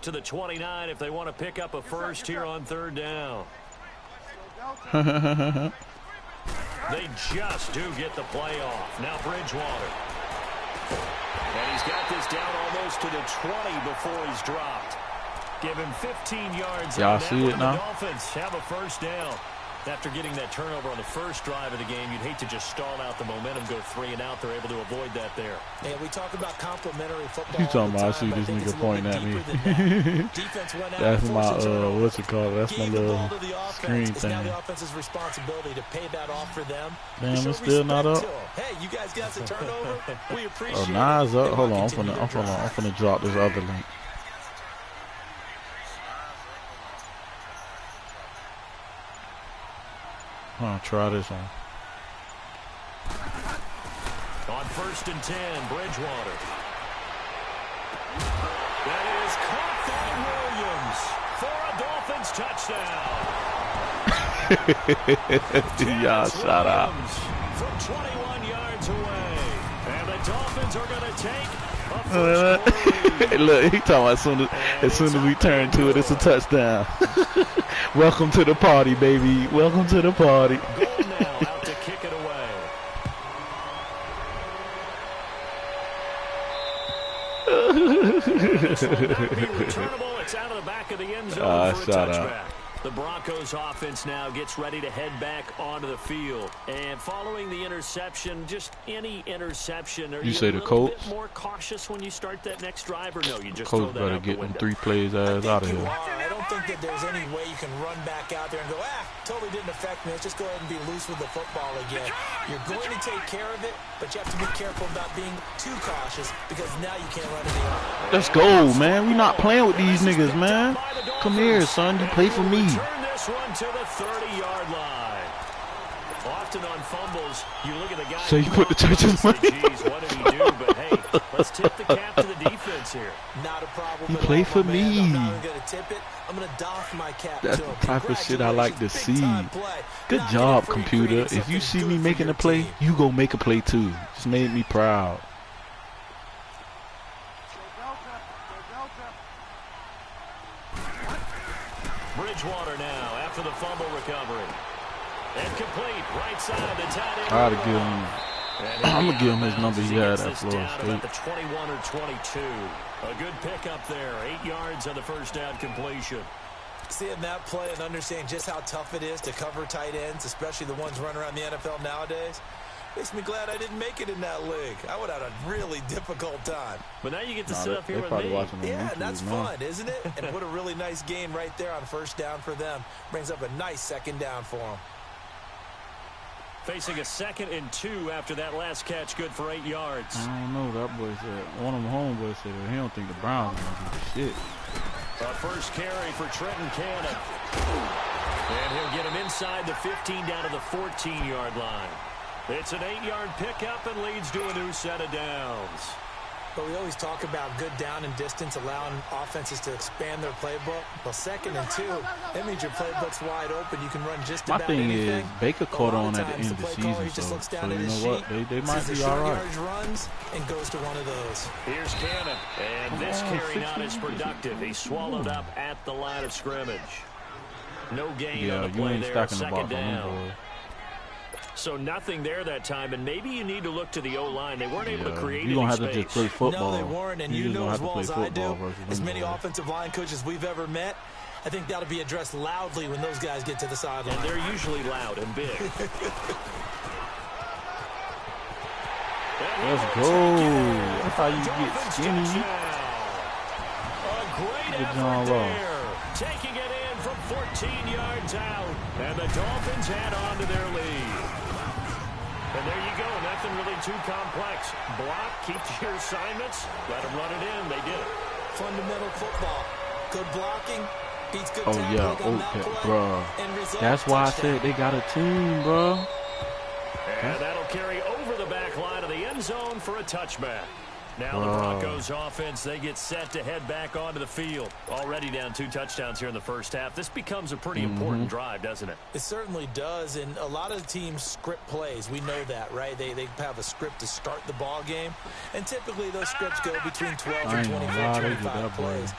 to the 29 if they want to pick up a first here on third down. They just do get the play off. Now Bridgewater. And he's got this down almost to the 20 before he's dropped. Give him 15 yards. Y'all see it now? The Dolphins have a first down. After getting that turnover on the first drive of the game, you'd hate to just stall out the momentum, go 3 and out. They're able to avoid that there. Yeah, we talk about complementary football. You talking about? I see this nigga pointing at me. That's my what's it called? That's my little screen thing. Now the offense's responsibility to pay that off for them. Damn, it's still not up. Hey, you guys got the turnover. We appreciate it. Oh, nah, it's up. Hold on, I'm finna drop this other link. I'll try this one. On 1st and 10, Bridgewater. That is caught by Williams for a Dolphins touchdown. Y'all shout out. From 21 yards away. And the Dolphins are going to take a first. Look, he talking about as soon as we turn to it, it's a touchdown. Welcome to the party, baby. Welcome to the party. Goal now out to kick it away. This will not be returnable. It's out of the back of the end zone for a touchback. The Broncos offense now gets ready to head back onto the field. And following the interception, just any interception, are you say a the little Colts? bit more cautious when you start that next drive, or no, you just Colts throw that better out get the them window? 3 plays ass out of here. I don't think that there's any way you can run back out there and go, totally didn't affect me. Let's just go ahead and be loose with the football again. You're going to take care of it, but you have to be careful about being too cautious because now you can't run any off. Let's go, man. We not playing with these niggas, man. Come here, son. You play for me. Turn this one to the 30-yard line. Often on fumbles, you look at the guy. So you put the church's money. Geez, what did he do? But hey, let's tip the cap to the defense here. Not a problem. He played for me. I'm not going to tip it. I'm going to doff my cap. That's the type of shit I like to see. Good job, computer. If you see me making a play, you go make a play too. Just made me proud. Bridgewater now after the fumble recovery. And complete right side the tight end. I gotta give him. I'm gonna give him his number he had at Florida State. About the 21 or 22. A good pickup there. 8 yards on the first down completion. Seeing that play and understanding just how tough it is to cover tight ends, especially the ones running around the NFL nowadays, makes me glad I didn't make it in that league. I would have had a really difficult time. But now you get to sit up here with me. Yeah, and that's fun, isn't it? And what a really nice gain right there on first down for them. Brings up a nice second down for them. Facing a 2nd and 2 after that last catch, good for 8 yards. I don't know. That boy said, one of them homeboys said he don't think the Browns are going to do shit. A first carry for Trenton Cannon. And he'll get him inside the 15 down to the 14-yard line. It's an 8-yard pickup and leads to a new set of downs. But we always talk about good down and distance, allowing offenses to expand their playbook. Well, 2nd and 2, that means your playbook's wide open. You can run just about anything. My thing is, Baker caught on at the end of the season, so you know what? They might be all right. Runs and goes to one of those. Here's Cannon, and this carry not as productive. He's swallowed up at the line of scrimmage. No gain on the play there, 2nd down. So nothing there that time, and maybe you need to look to the O-line. They weren't able to create any space. You don't have to just play football. No, they weren't, and you know as well as I do, as many offensive line coaches we've ever met, I think that'll be addressed loudly when those guys get to the sideline. And they're usually loud and big. Let's go. That's how you get skinny. A great effort there. Taking it in from 14 yards out, and the Dolphins add on to their lead. And there you go, nothing really too complex. Block, keep to your assignments, let them run it in. They did it. Fundamental football. Good blocking, beats good tackling. Oh, yeah, okay, bro. That's why I said they got a team, bro. And that'll carry over the back line of the end zone for a touchback. Now the Broncos offense, they get set to head back onto the field. Already down 2 touchdowns here in the first half. This becomes a pretty important drive, doesn't it? It certainly does, and a lot of teams script plays. We know that, right? They have a script to start the ball game, and typically those scripts go between 12 and 24, 25 plays.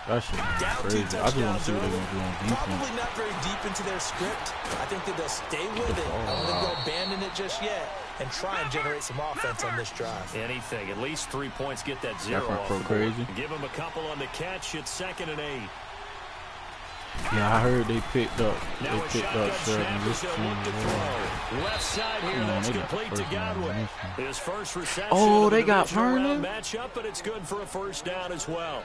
That shit Down 2 crazy. I just want to touchdowns see what they're early. gonna do on defense. Probably not very deep into their script. I think that they'll stay with it. I don't think they'll abandon it just yet and try and generate some offense on this drive. Anything. At least 3 points get that zero That off pro the crazy. board. Give them a couple on the catch. It's 2nd and 8. Yeah, I heard they picked up. Now They a picked up shotgun 7 snap this as they'll look to team. throw. Left side here, that's they got complete to first down on Godwin. this one. His first reception. Oh, of the they got divisional round Vernon? matchup, but it's good for a first down as well.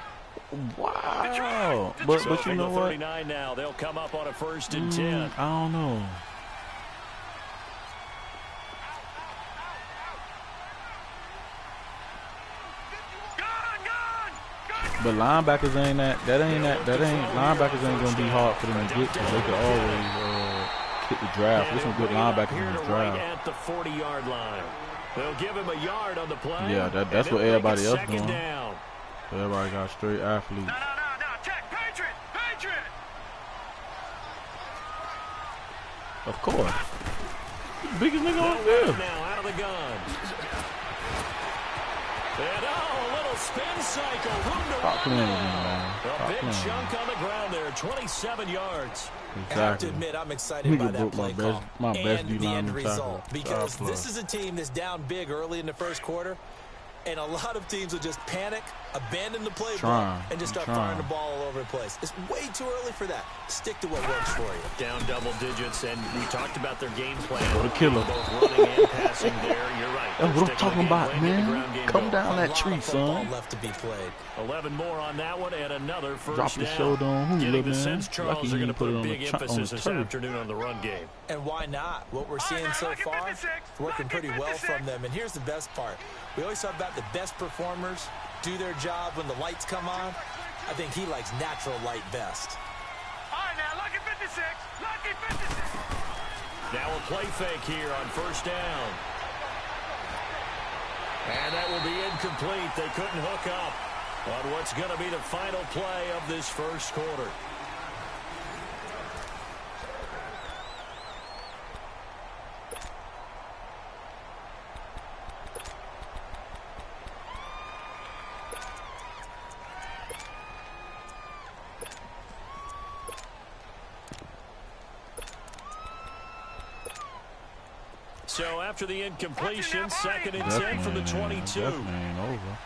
Wow. So But you from know the what? 39 now, they'll come up on a 1st and 10. I don't know. But linebackers ain't linebackers ain't gonna be hard for them to get because they could always hit the draft. There's some good linebackers in the Right draft. at the 40-yard line. They'll give him a yard on the play. Yeah, that's and what they'll make everybody it else 2nd doing. down. Everybody got straight athletes. Check, Patriot! Of course. The biggest nigga on They'll there. run now out of the gun. And a little spin cycle. Room to Stop run playing with him, now. man. A Stop big playing. chunk on the ground there. 27 yards. I have to Exactly. admit, I'm excited Nigga by that broke play my call best and D the end lineman result. tackle. Because Stop this is a team that's down big early in the first quarter, and a lot of teams will just panic, abandon the playbook, and just start firing the ball all over the place. It's way too early for that. Stick to what works for you. Down double digits, and we talked about their game plan. Go to killer. Both running and passing there. You're right. That's what I'm Sticking talking the game about, plan, get the man. ground game Come going. down A that lot tree, of football son. left to be played. 11 more on that one, and another first Drop your down. shoulder on who, Getting little the man? sense Charles Lucky are going you to put put it a on the big on emphasis the this turf. afternoon on the run game. And why not? What we're seeing so far, it's working pretty well from them. And here's the best part. We always talk about the best performers do their job when the lights come on. I think he likes natural light best. All right, now, lucky 56. Lucky 56. Now a play fake here on first down. And that will be incomplete. They couldn't hook up on what's going to be the final play of this first quarter. So after the incompletion, 2nd and 10 from the 22. Definitely ain't over.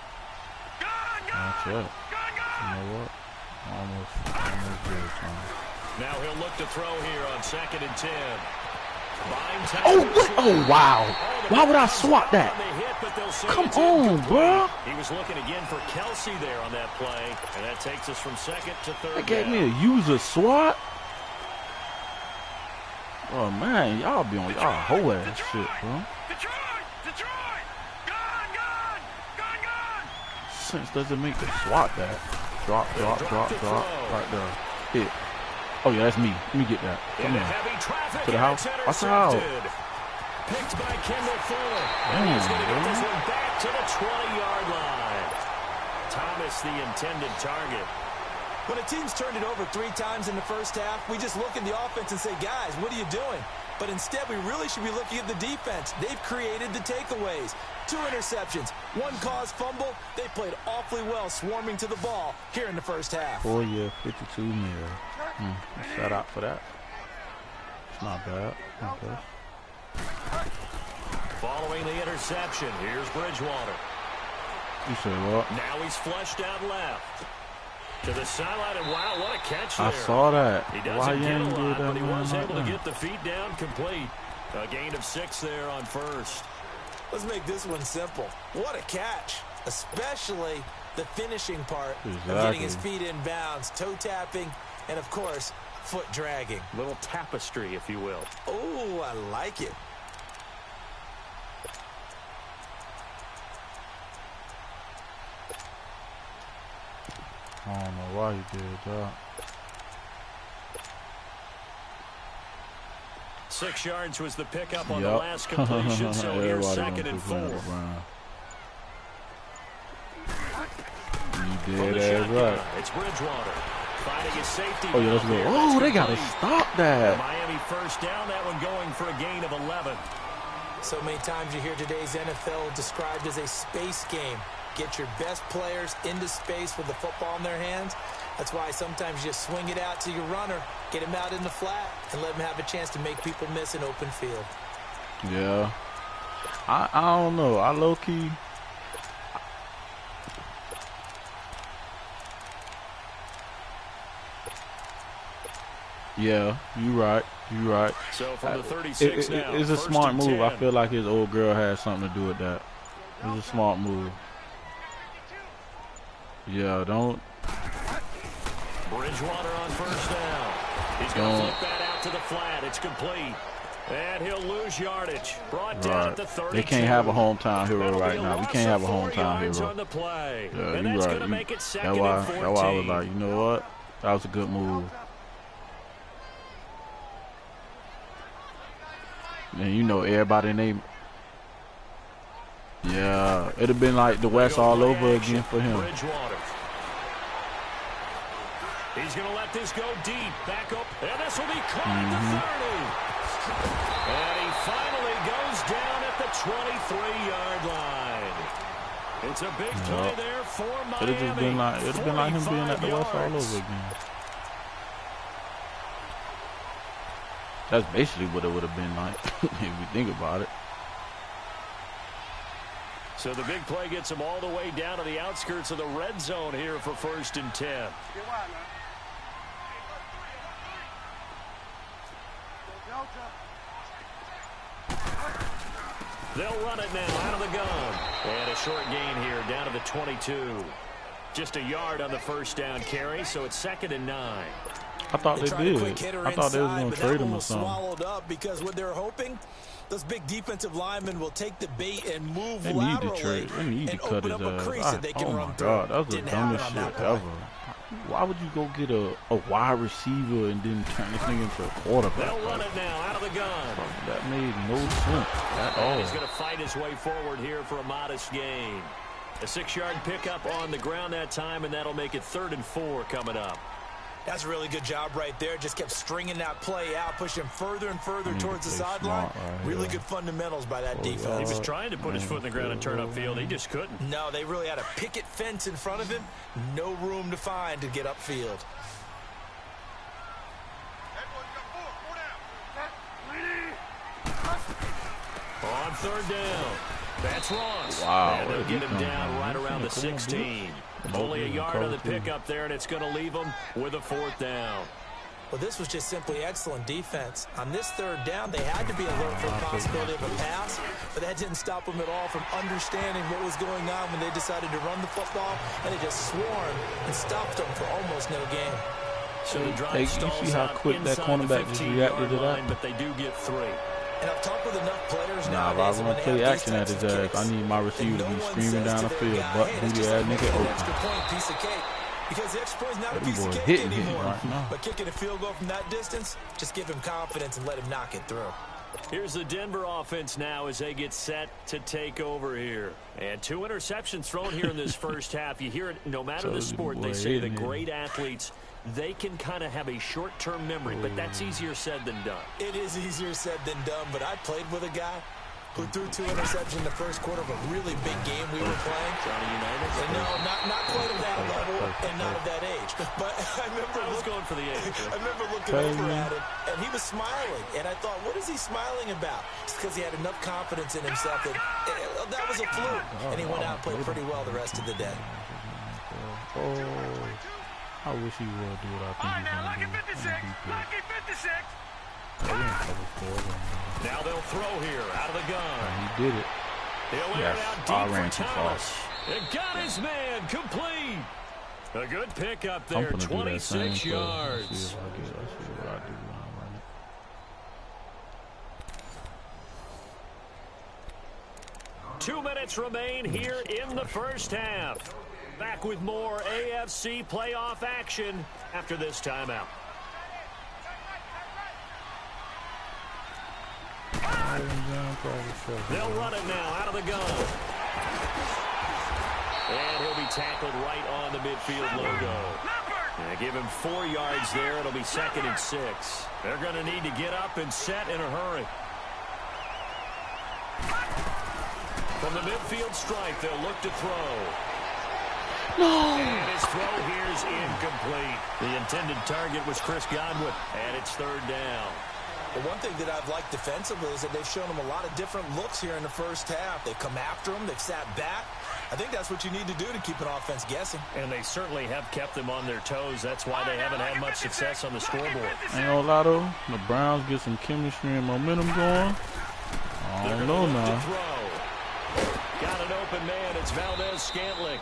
Not yet. You know what? Almost good time. Now he'll look to throw here on 2nd and 10. Oh, what? Oh, wow. Why would I swat that? Come on, bro. He was looking again for Kelsey there on that play, and that takes us from 2nd to 3rd. They gave me a user swat. Oh, man, y'all be on y'all whole ass shit, bro. Detroit! Gone! Sense doesn't make the swat that. Drop. Right there. Hit. Oh, yeah, that's me. Let me get that. Come on. To the house. Watch out. Picked by Kendall Fuller. And he's going to get this one back to the 20-yard line. Thomas, the intended target. When a team's turned it over 3 times in the first half, we just look at the offense and say, guys, what are you doing? But instead, we really should be looking at the defense. They've created the takeaways. 2 interceptions, 1 caused fumble. They played awfully well swarming to the ball here in the first half. 4 year, 52 mil. Shout out for that. It's not bad. Okay. Following the interception, here's Bridgewater. You say what? Now he's flushed out left. To the sideline, and wow, what a catch there. I saw that. He Why doesn't you get a ain't do lot, that, but he man, was like able to that? get the feet down complete. A gain of 6 there on first. Let's make this one simple. What a catch, especially the finishing part of getting his feet in bounds, toe tapping, and, of course, foot dragging. Little tapestry, if you will. Oh, I like it. I don't know why he did that. 6 yards was the pickup on the last completion, so here's 2nd and 4. You did that right. It's Bridgewater. Finding his safety. Oh, yeah, let's go. Oh, they got to stop that. Miami first down, that one going for a gain of 11. So many times you hear today's NFL described as a space game. get your best players into space with the football in their hands. That's why sometimes you just swing it out to your runner, get him out in the flat, and let him have a chance to make people miss an open field. Yeah. I don't know. I low-key... Yeah, you right. You right. So from the 36 now, it's a smart move. I feel like his old girl has something to do with that. It's a smart move. Yeah, don't. Bridgewater on first down. He's going to flip that out to the flat. It's complete. And he'll lose yardage. Brought down at the 32. They can't have a hometown hero right now. We can't have a hometown hero. On the play. Yeah, and you're that's right. Gonna make it second that's and why I 14. was like, you know what? That was a good move. And you know everybody named. Yeah, it'd have been like the West all over again for him. Bridgewater. He's going to let this go deep. Back up. And this will be caught at the 30. And he finally goes down at the 23-yard line. It's a big play there for Miami. It'd have been like him being at the West all over again. That's basically what it would have been like if we think about it. So the big play gets him all the way down to the outskirts of the red zone here for 1st and 10. They'll run it now out of the gun. And a short gain here down to the 22. Just a yard on the first down carry, so it's 2nd and 9. I thought they did. I thought they was going to trade him or something. Swallowed up because what they're hoping, those big defensive linemen will take the bait and move they laterally. Need to trade. They need to cut his ass. Oh my God, that was the dumbest shit ever. Why would you go get a wide receiver and then turn this thing into a quarterback? They'll run it now out of the gun. That made no sense at all. He's going to fight his way forward here for a modest gain. A 6-yard pickup on the ground that time, and that'll make it 3rd and 4 coming up. That's a really good job right there. Just kept stringing that play out, pushing further and further towards the sideline. Really good fundamentals by that defense. He was trying to put his foot in the ground and turn upfield. He just couldn't. No, they really had a picket fence in front of him. No room to find to get upfield. On 3rd down. That's Ross. Wow. And they'll get him down right around the 16. Only a yard on the pickup there, and it's going to leave him with a 4th down. Well, this was just simply excellent defense. On this 3rd down, they had to be alert for the possibility of a pass, but that didn't stop them at all from understanding what was going on when they decided to run the football, and they just swarmed and stopped them for almost no gain. So the drive you stalls see how out quick that cornerback just reacted to that? But they do get 3. And I've talked with enough players now. If I was going to play action at his ass, I need my receiver to be screaming down the field, butt booty ass nigga open. Extra point, piece of cake. Because the extra point is not a piece of cake anymore. Right, but kicking a field goal from that distance, just give him confidence and let him knock it through. Here's the Denver offense now as they get set to take over here. And 2 interceptions thrown here in this first half. You hear it no matter the sport. They say the great athletes, they can kind of have a short-term memory, but that's easier said than done. It is easier said than done, but I played with a guy who threw 2 interceptions in the first quarter of a really big game we were playing. Johnny Unitas? No, not quite at that level and not at that age. But I remember going for the age. I remember looking over at him, and he was smiling. And I thought, what is he smiling about? It's because he had enough confidence in himself that that was a fluke. And he went out and played pretty well the rest of the day. I wish he would do what I think he's going to do. Lucky 56. Now they'll throw here out of the gun. He did it. He'll air it out deep for Thomas. It got his man complete. A good pickup there, 26 yards. Let's see what I do. 2 minutes remain here in the first half. Back with more AFC playoff action after this timeout. They'll run it now out of the gun. And he'll be tackled right on the midfield logo. Give him 4 yards there. It'll be 2nd and 6. They're going to need to get up and set in a hurry. From the midfield stripe, they'll look to throw. No. And his throw here is incomplete. The intended target was Chris Godwin, and it's third down. The one thing that I've liked defensively is that they've shown him a lot of different looks here in the first half. They've come after him. They've sat back. I think that's what you need to do to keep an offense guessing. And they certainly have kept them on their toes. That's why they haven't had much success on the scoreboard. Ain't gonna lie though, the Browns get some chemistry and momentum going. I don't know now. Got an open man. It's Valdez-Scantling.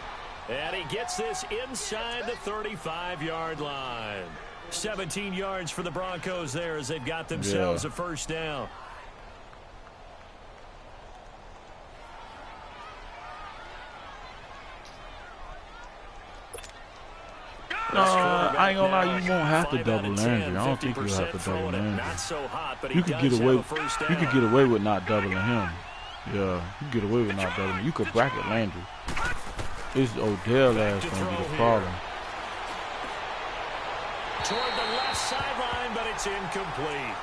And he gets this inside the 35-yard line. 17 yards for the Broncos there as they've got themselves a first down. I ain't gonna lie, you won't have to double Landry. I don't think you have to double Landry. You could get away. You could get away with not doubling him. Yeah, you get away with not doubling him. You could bracket Landry. It's Odell that's gonna be the problem. Toward the left sideline, but it's incomplete.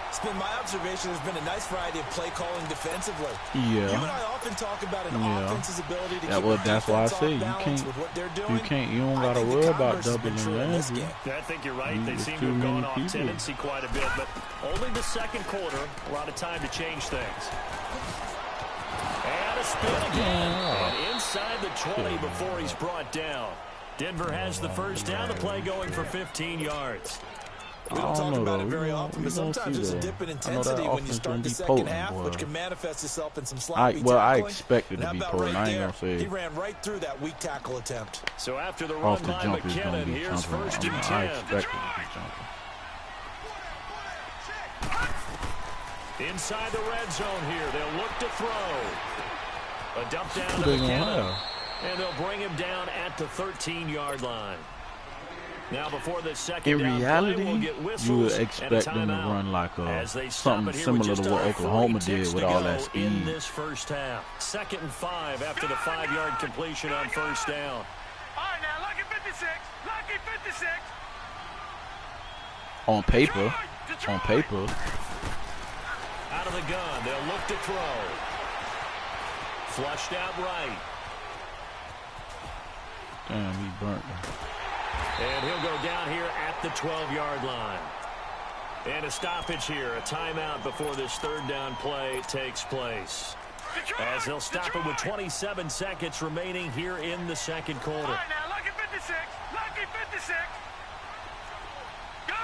It's been my observation there's been a nice variety of play calling defensively. Yeah. You and I often talk about an offense's ability to keep well, that's why I say you don't gotta worry about doubling Landry. I think you're right. They seem to have gone off tendency quite a bit, but only the second quarter, a lot of time to change things. And a spin again. And inside the 20 before he's brought down. Denver has the first down. The play going for 15 yards. We don't talk about it very often, but sometimes there's a dip in intensity when you start the second half, which can manifest itself in some sloppy tackling. Well, I expect it to be potent. I ain't gonna say he ran right through that weak tackle attempt. So after the run by McKinnon, here's first and 10. I expect it to be jumping. Inside the red zone here, they'll look to throw. A dump down to McKinnon, and they'll bring him down at the 13-yard line. Now before the second in reality, you would expect them to run like something similar to what Oklahoma did with all that speed. In this first half, 2nd and 5 after the 5-yard completion on first down. All right, now, lucky 56. Lucky 56. On paper. Out of the gun, they'll look to throw. Flushed out right. Damn, he burnt them. And he'll go down here at the 12-yard line. And a stoppage here, a timeout before this third down play takes place. As they'll stop it with 27 seconds remaining here in the second quarter. All right, now, lucky 56. Lucky 56. Gun.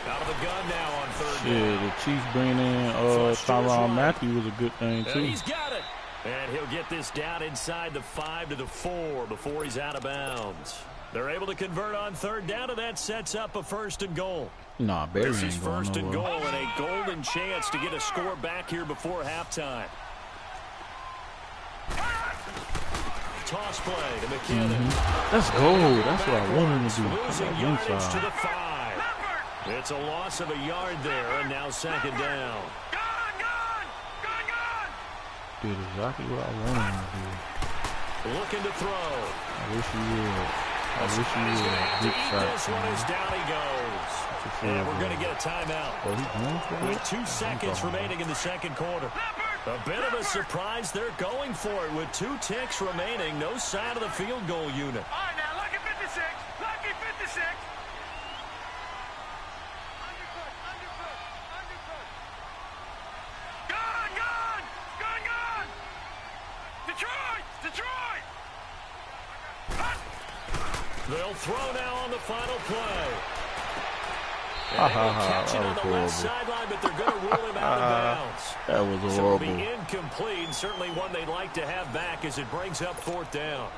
Out of the gun now on third down. Yeah, the Chiefs bringing in Tyrann Mathieu was a good thing, too. He's got it. And he'll get this down inside the 5 to the 4 before he's out of bounds. They're able to convert on third down, and that sets up a 1st and goal. Nah, Barry This is ain't going 1st and nowhere. goal and a golden chance to get a score back here before halftime. Toss play to McKinnon. Let's go. That's what I wanted to do. Losing Like yardage to inside. the 5. It's a loss of a yard there, and now second down. Did exactly what I wanted him to do. Looking to throw. I wish he would. Big shot. This one is down he goes. And we're going to get a timeout. Oh, he's going for it? With 2 seconds remaining in the second quarter. A bit of a surprise. They're going for it with 2 ticks remaining. No sign of the field goal unit. All right, now, lucky 56. Lucky 56. Detroit! They'll throw now on the final play. That On was the left horrible. sideline, but they're going to rule him out of bounds. That was So it'll horrible. be incomplete, and certainly one they'd like to have back as it brings up 4th down.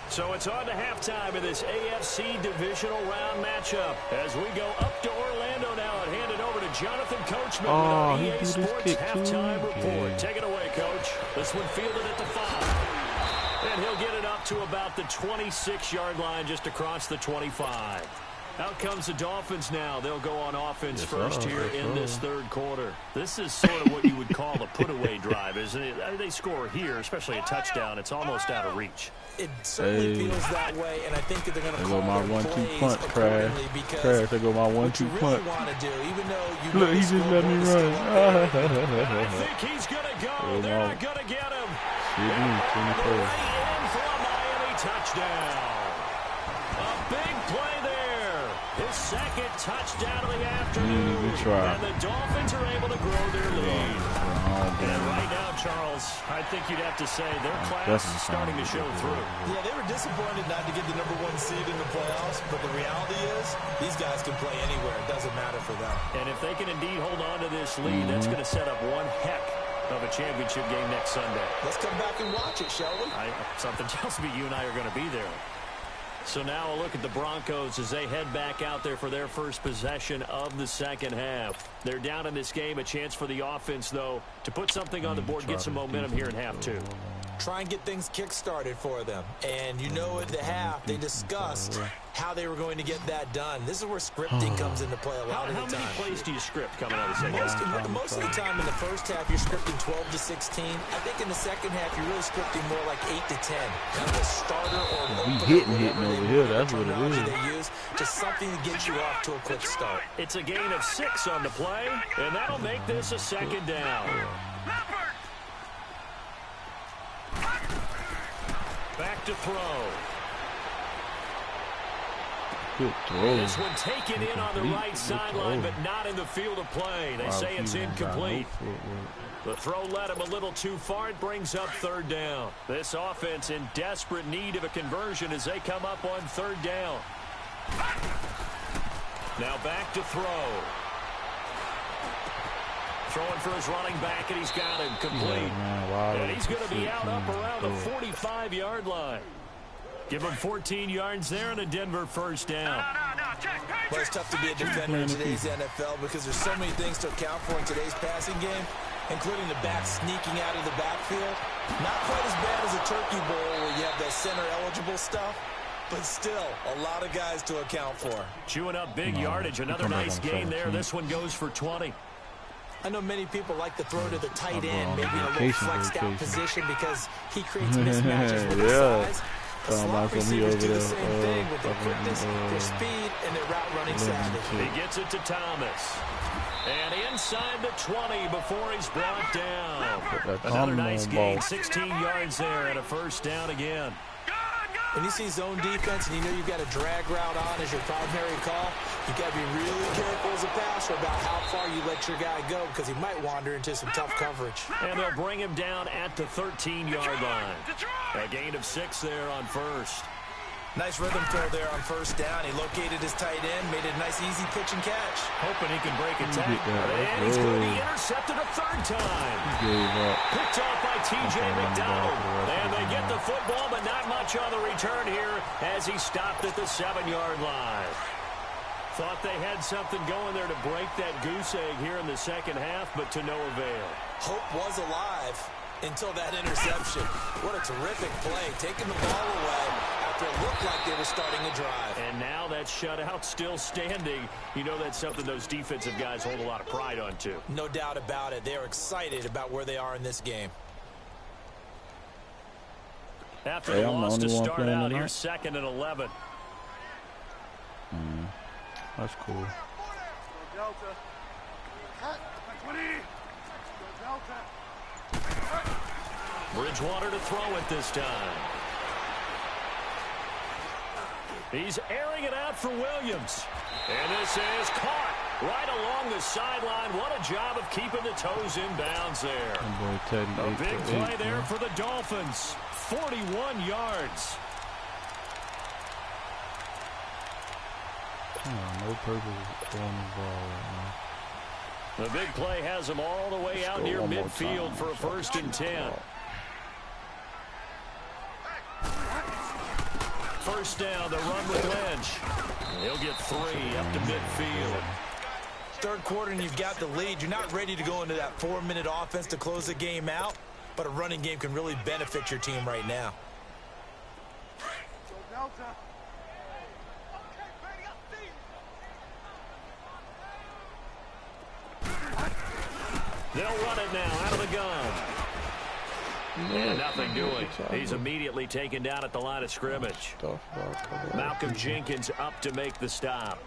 So it's on to halftime in this AFC divisional round matchup as we go up to Orlando now and hand it over to Jonathan Coachman with our he EA threw this Sports kick halftime too? report. Yeah. Take it away, Coach. This one fielded at the 5. And he'll get it up to about the 26-yard line just across the 25. Out comes the Dolphins now. They'll go on offense first here in this third quarter. This is sort of what you would call a put-away drive, isn't it? I mean, they score here, especially a touchdown. It's almost out of reach. It certainly feels that way, and I think that they're going to call my their 1-2 plays punch, accordingly because they go my 1-2 what you really punch. want to do, even though you Look, he just let me run. I think he's going to go. They're not going to get him. Right in for a Miami touchdown. A big play there. His second touchdown of the afternoon. And the Dolphins are able to grow their lead. And right now, Charles, I think you'd have to say their class is starting to show through. Yeah, they were disappointed not to get the #1 seed in the playoffs, but the reality is these guys can play anywhere. It doesn't matter for them. And if they can indeed hold on to this lead, that's going to set up one heck of a championship game next Sunday. Let's come back and watch it, shall we? Something tells me you and I are going to be there. So now a look at the Broncos as they head back out there for their first possession of the second half. They're down in this game. A chance for the offense, though, to put something on the board, get some momentum here in half two. Try and get things kick-started for them. And you know at the half, they discussed how they were going to get that done. This is where scripting comes into play a lot of the time. How many plays do you script coming out of the second half? Most of the time in the first half, you're scripting 12 to 16. I think in the second half, you're really scripting more like 8 to 10. Kind of a starter or an opener, hitting over here. That's what it is. They use just something to get you off to a quick start. It's a gain of 6 on the play, and that'll make this a second down. Back to throw. Good throw. This one taken in on the right sideline, but not in the field of play. They say it's incomplete. The throw led him a little too far. It brings up third down. This offense in desperate need of a conversion as they come up on third down. Now back to throw. Throwing for his running back, and he's got him complete. And he's going to be out up around the 45-yard line. Give him 14 yards there and a Denver first down. Well, it's tough to be a defender in today's NFL because there's so many things to account for in today's passing game, including the back sneaking out of the backfield. Not quite as bad as a turkey bowl where you have the center-eligible stuff, but still a lot of guys to account for. Chewing up big yardage. Another nice gain there. This one goes for 20. I know many people like to throw to the tight end, maybe in a little flexed out position because he creates mismatches with his size. The slot receivers do the same thing with their quickness, their speed, and their route running savvy. He gets it to Thomas. And inside the 20 before he's brought down. Another nice gain, 16 yards there and a first down again. When you see zone defense and you know you've got a drag route on as your primary call, you've got to be really careful as a passer about how far you let your guy go because he might wander into some tough coverage. And they'll bring him down at the 13-yard line. A gain of 6 there on first. Nice rhythm throw there on first down. He located his tight end, made it a nice easy pitch and catch. Hoping he can break a tackle. And he's going to be intercepted a third time. Picked off by T.J. McDonald. And they get the football, but not much on the return here as he stopped at the 7-yard line. Thought they had something going there to break that goose egg here in the second half, but to no avail. Hope was alive until that interception. What a terrific play, taking the ball away after it looked like they were starting a drive. And now that shutout still standing. You know that's something those defensive guys hold a lot of pride on, too. No doubt about it. They are excited about where they are in this game. After the loss to start out, here's 2nd and 11. That's cool. Bridgewater to throw it this time. He's airing it out for Williams. And this is caught right along the sideline. What a job of keeping the toes in bounds there. A big play there for the Dolphins. 41 yards. No purpose on the ball right now. The big play has them all the way out near midfield for a 1st and 10. First down, the run with Lynch. He'll get 3 up to midfield. Third quarter and you've got the lead. You're not ready to go into that 4-minute offense to close the game out, but a running game can really benefit your team right now. They'll run it now out of the gun. And nothing doing. He's immediately taken down at the line of scrimmage. Malcolm Jenkins up to make the stop.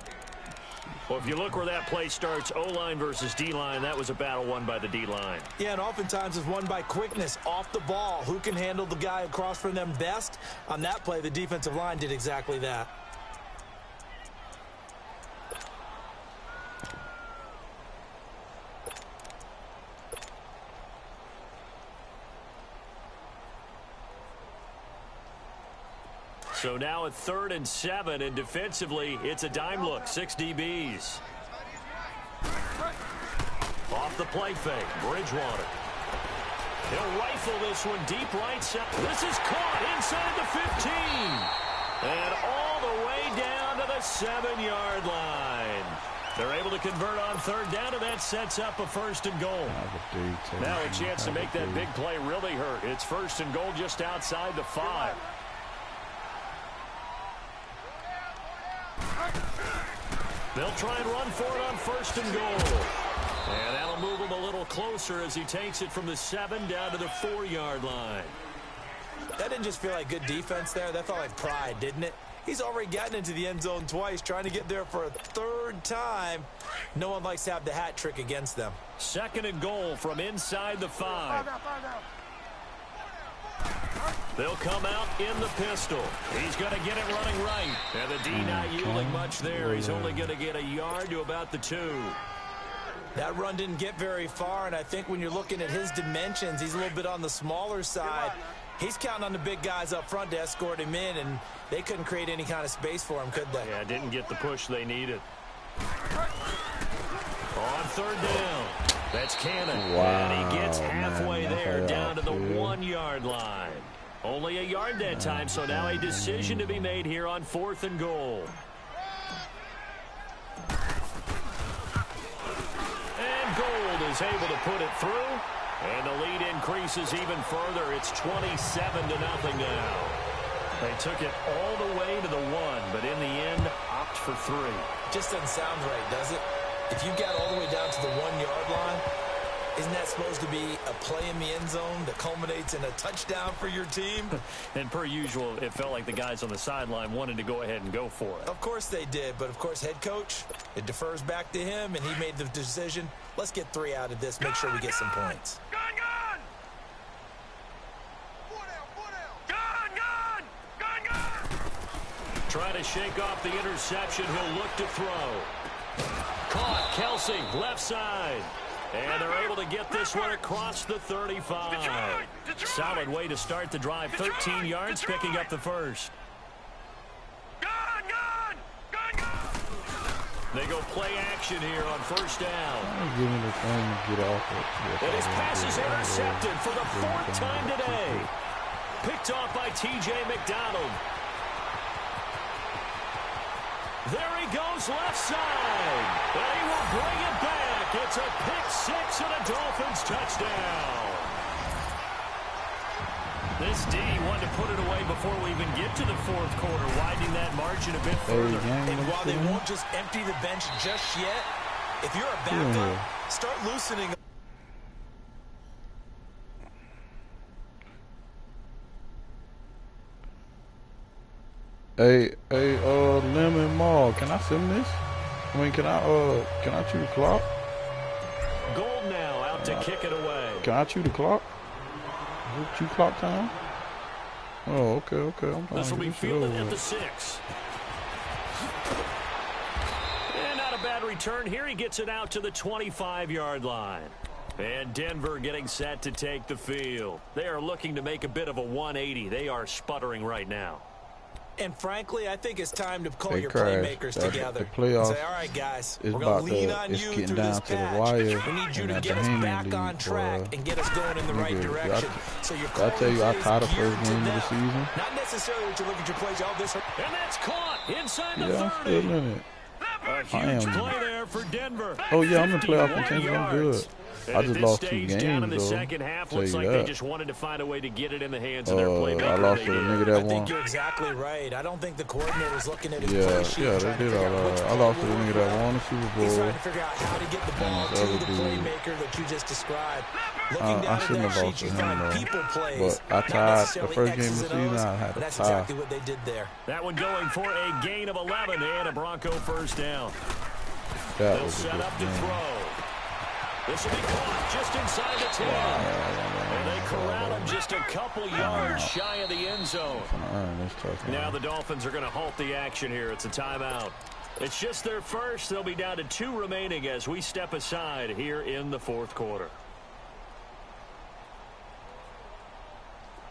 Well, if you look where that play starts, O-line versus D-line, that was a battle won by the D-line. Yeah, and oftentimes it's won by quickness off the ball. Who can handle the guy across from them best? On that play, the defensive line did exactly that. So now at 3rd and 7, and defensively, it's a dime look, 6 DBs. Off the play fake, Bridgewater. He'll rifle this one deep right side. This is caught inside the 15. And all the way down to the 7-yard line. They're able to convert on 3rd down, and that sets up a 1st and goal. Now a chance to make that big play really hurt. It's 1st and goal just outside the 5. They'll try and run for it on 1st and goal. And that'll move him a little closer as he takes it from the 7 down to the 4-yard line. That didn't just feel like good defense there. That felt like pride, didn't it? He's already gotten into the end zone twice, trying to get there for a 3rd time. No one likes to have the hat trick against them. 2nd and goal from inside the 5. They'll come out in the pistol. He's going to get it running right. And the D not yielding much there. He's only going to get a yard to about the 2. That run didn't get very far, and I think when you're looking at his dimensions, he's a little bit on the smaller side. He's counting on the big guys up front to escort him in, and they couldn't create any kind of space for him, could they? Yeah, didn't get the push they needed. On 3rd down. That's Cannon. Wow, and he gets halfway there down to the 1-yard line. Only a yard that time, so now a decision to be made here on 4th and goal. And Gold is able to put it through. And the lead increases even further. It's 27-0 now. They took it all the way to the 1, but in the end, opt for 3. Just doesn't sound right, does it? If you got all the way down to the 1-yard line, isn't that supposed to be a play in the end zone that culminates in a touchdown for your team? And per usual, it felt like the guys on the sideline wanted to go ahead and go for it. Of course they did, but of course head coach, it defers back to him, and he made the decision. Let's get 3 out of this, make sure we get some points. Trying to shake off the interception. He'll look to throw. Caught. Kelsey, left side. And they're able to get this one across the 35. Solid way to start the drive. 13 yards, picking up the 1st. They go play action here on 1st down. And his pass is intercepted for the 4th time today. Picked off by T.J. McDonald. There he goes left side. And he will bring it back. It's a pick-6 and a Dolphins touchdown. This D wanted to put it away before we even get to the 4th quarter, widening that margin a bit further. And while they won't just empty the bench just yet, if you're a backup, start loosening. Hey, Lemon Mall, can I send this? I mean, can I chew the clock? Gold now out to kick it away. Can I chew the clock? Is it chew clock time? Oh, okay. This will be fielded at the 6. And not a bad return here. He gets it out to the 25-yard line. And Denver getting set to take the field. They are looking to make a bit of a 180. They are sputtering right now. And frankly, I think it's time to call your playmakers together. The playoffs, say, all right, guys, we're going to lean on you through this patch. We need you to get us back on track and get us going in the right direction. So your call is I tied the first game of the season. Not necessarily what you look at your plays. Oh, this. And that's caught inside the 30. I'm still in it. A huge play there for Denver. Oh, yeah, I'm in playoff contention. I'm good. I just lost 2 games, down in the though. second half, Tell looks you like that. they just wanted to find a way to get it in the hands of their playmaker. I lost to the nigga that I won. think you're exactly right. I don't think the coordinator's looking at his play Yeah, sheet they trying to did figure all out which right. I play lost to the will nigga work. that won the Super He's Bowl. trying to figure out how to get the ball this to other the dude. playmaker that you just described. Looking I down at shouldn't that have lost sheet, you to him, find though. people plays, But I not tied the necessarily first game of X's the and season. O's, I had but to that's tie. exactly what they did there. That one going for a gain of 11 and a Bronco first down. That They'll was a set good up to game. throw. This will be caught just inside the 10. And they corral him just a couple yards shy of the end zone. Now the Dolphins are going to halt the action here. It's a timeout. It's just their first. They'll be down to 2 remaining as we step aside here in the fourth quarter.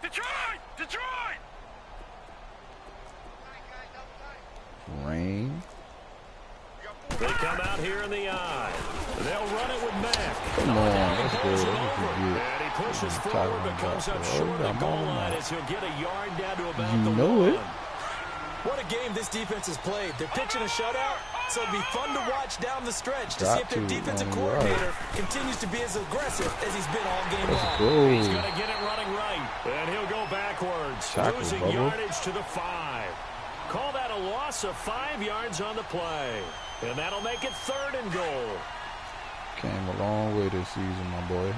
Detroit! Detroit! Rain. They come out here in the eye. They'll run it with Mack. Come on, that's good. And he pushes forward but comes up short of the goal line as he'll get a yard down to about You the know 1. it. What a game this defense has played. They're pitching a shutout, so it'll be fun to watch down the stretch to see if their defensive coordinator continues to be as aggressive as he's been all game long. He's going to get it running right, and he'll go backwards, losing yardage to the 5. Call that a loss of 5 yards on the play, and that'll make it 3rd and goal. Came a long way this season, my boy.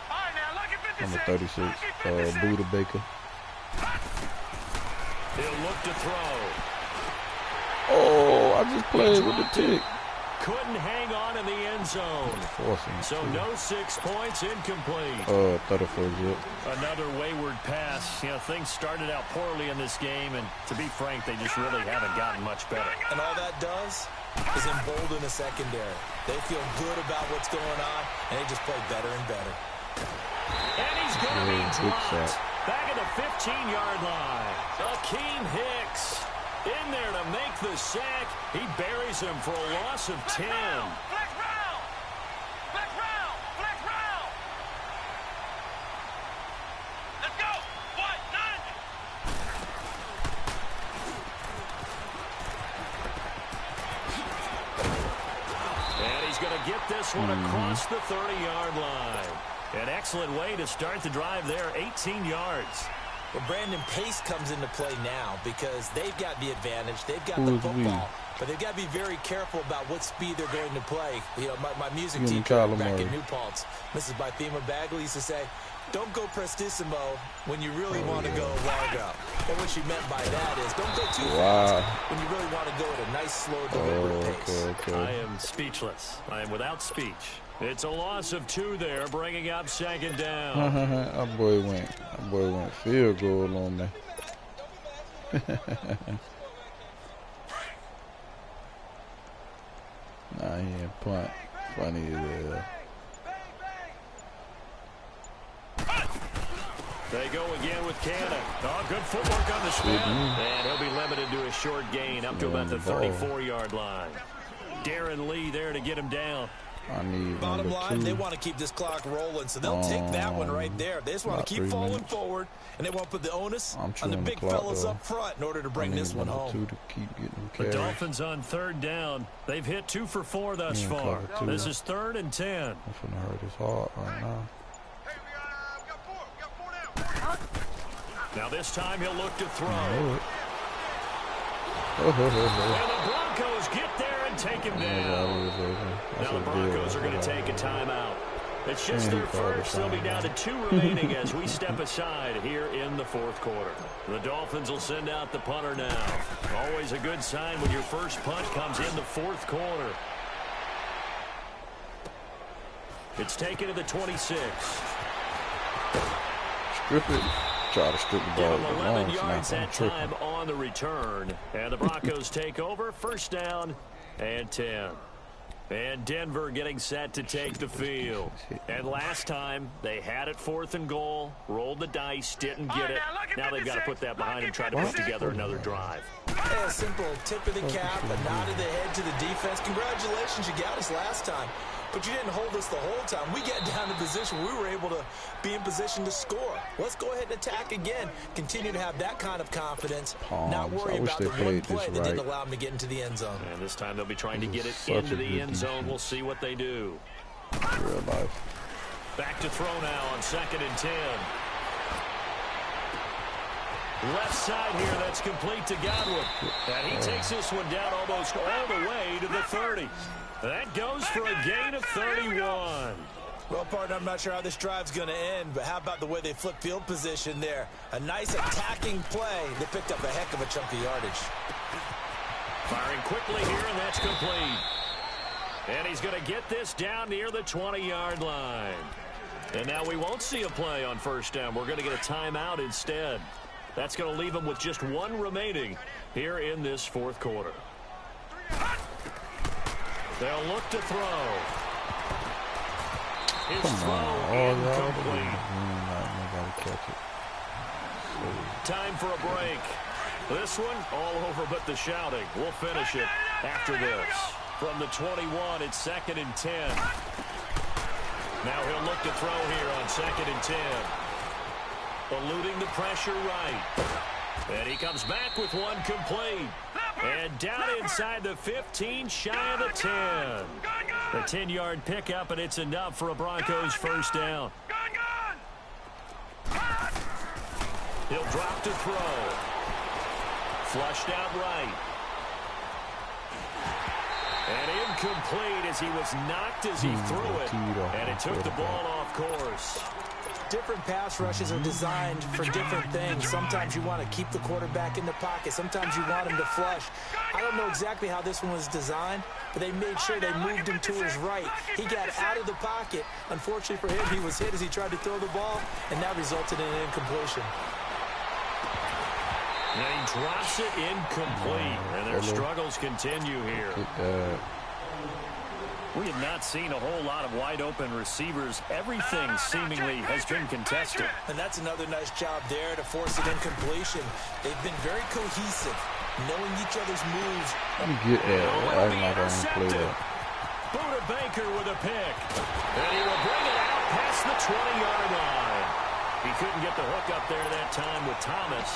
All right, now, look at 56. Number 36, Buda Baker. He'll look to throw. Oh, I just played with the tick. Couldn't hang on in the end zone. So no 6 points, incomplete. 34 zip. Another wayward pass. You know, things started out poorly in this game, and to be frank, they just really haven't gotten much better. And all that does is embolden the secondary. They feel good about what's going on, and they just play better and better. And he's going to be dropped. Back at the 15-yard line. Akeem Hicks in there to make the sack. He buries him for a loss of 10. Flex round! Flex round! Flex round! Let's go! What? 90! And he's going to get this one across the 30-yard line. An excellent way to start the drive there, 18 yards. Well, Brandon, pace comes into play now because they've got the advantage. They've got the football. But they've got to be very careful about what speed they're going to play. You know, my music teacher back in New Paltz, Mrs. Bythema Bagley, used to say, don't go prestissimo when you really want to go largo. And what she meant by that is don't go too fast when you really want to go at a nice, slow, deliberate pace. I am speechless. I am without speech. It's a loss of 2 there, bringing up 2nd down. That boy went field goal on me. Nah, he ain't punt. Funny as hell. They go again with Cannon. Oh, good footwork on the snap. And he'll be limited to a short gain up to about the 34-yard line. Darren Lee there to get him down. Bottom line, they want to keep this clock rolling, so they'll take that one right there. They just want to keep falling forward, and they want to put the onus on the big fellas up front in order to bring this one home. The Dolphins on 3rd down. They've hit 2 for 4 thus far. This is 3rd and 10. I'm finna hurt his heart right now. Hey, we got 4. We got 4 now. Now this time he'll look to throw. And the Broncos get there and take him down. Now the Broncos are going to take a timeout. It's just their first. They'll be down to 2 remaining as we step aside here in the fourth quarter. The Dolphins will send out the punter now. Always a good sign when your first punt comes in the fourth quarter. It's taken to the 26. Strip it. Try to strip the ball. Give them 11 yards that time on the return. And the Broncos take over. 1st down and 10. And Denver getting set to take the field. And last time, they had it 4th and goal, rolled the dice, didn't get it. Now they've got to put that behind and try to put together another drive. Yeah, a simple tip of the cap, a nod of the head to the defense. Congratulations, you got us last time. but you didn't hold us the whole time. We get down to position, we were able to be in position to score. Let's go ahead and attack again. Continue to have that kind of confidence. Not worry about the one play that didn't allow them to get into the end zone. And this time they'll be trying to get it into the end zone. We'll see what they do. Real life. Back to throw now on 2nd and 10. Left side here, that's complete to Godwin. And he takes this one down almost all the way to the 30. That goes for a gain of 31. Well, partner, I'm not sure how this drive's going to end, but how about the way they flip field position there? A nice attacking play. They picked up a heck of a chunk of yardage. Firing quickly here, and that's complete. And he's going to get this down near the 20-yard line. And now we won't see a play on 1st down. We're going to get a timeout instead. That's going to leave them with just 1 remaining here in this 4th quarter. They'll look to throw. His throw incomplete. Time for a break. This one all over but the shouting. We'll finish it after this. From the 21, it's 2nd and 10. Now he'll look to throw here on 2nd and 10. Eluding the pressure right. And he comes back with one complete. And down inside the 15, shy of the 10. The 10-yard pickup, and it's enough for a Broncos 1st down. He'll drop to throw. Flushed out right. And incomplete as he was knocked as he threw it. And it took the ball off course. Different pass rushes are designed for different things. Sometimes you want to keep the quarterback in the pocket. Sometimes you want him to flush. I don't know exactly how this one was designed, but they made sure they moved him to his right. He got out of the pocket. Unfortunately for him, he was hit as he tried to throw the ball, and that resulted in an incompletion. And he drops it incomplete, and their struggles continue here. We have not seen a whole lot of wide-open receivers. Everything seemingly has been contested. And that's another nice job there to force an incompletion. They've been very cohesive, knowing each other's moves. Let me get that. I'm not going to play that. Buda Baker with a pick. And he will bring it out past the 20-yard line. He couldn't get the hook up there that time with Thomas.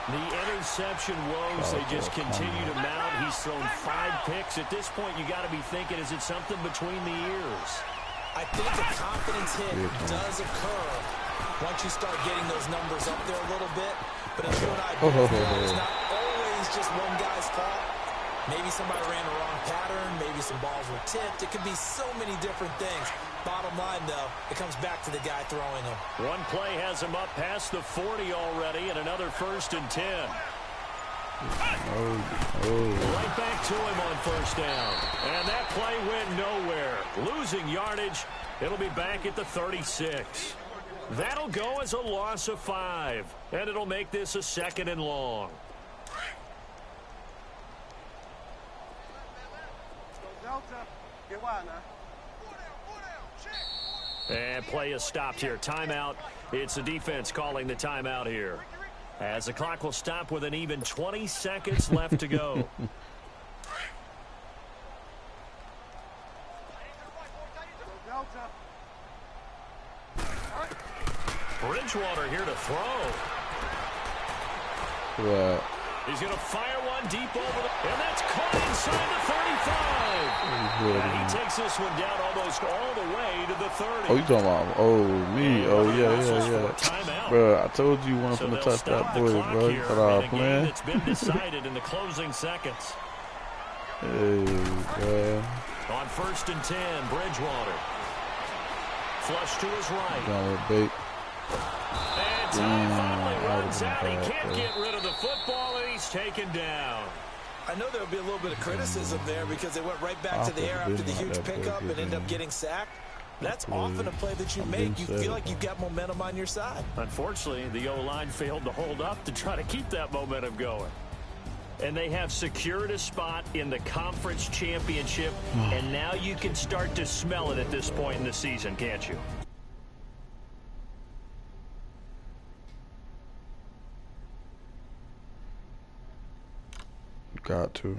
The interception woes, they just continue to mount. He's thrown 5 picks. At this point, you got to be thinking, is it something between the ears? I think a confidence hit does occur once you start getting those numbers up there a little bit. But as you and I both know, it's not always just one guy's fault. Maybe somebody ran the wrong pattern. Maybe some balls were tipped. It could be so many different things. Bottom line, though, it comes back to the guy throwing them. One play has him up past the 40 already, and another 1st and 10. Right back to him on 1st down. And that play went nowhere. Losing yardage. It'll be back at the 36. That'll go as a loss of 5. And it'll make this a 2nd and long. And play is stopped here. Timeout. It's the defense calling the timeout here. As the clock will stop with an even 20 seconds left to go. Bridgewater here to throw. What? He's going to fire one deep over the... And that's caught inside the 35. And he takes this one down almost all the way to the 30. Oh, you talking about... Oh, me. Oh, yeah. Bro, I told you one from the touch that boy, bro. You thought I was playing. It's been decided in the closing seconds. Hey, bro. On 1st and 10, Bridgewater. Flush to his right. Down with bait. And time finally runs out. He can't get rid of the football, and he's taken down. I know there'll be a little bit of criticism there because they went right back to the air after the huge pickup and ended up getting sacked. That's often a play that you make. You feel like you've got momentum on your side. Unfortunately, the O-line failed to hold up to try to keep that momentum going. And they have secured a spot in the conference championship, and now you can start to smell it at this point in the season, can't you? Got to.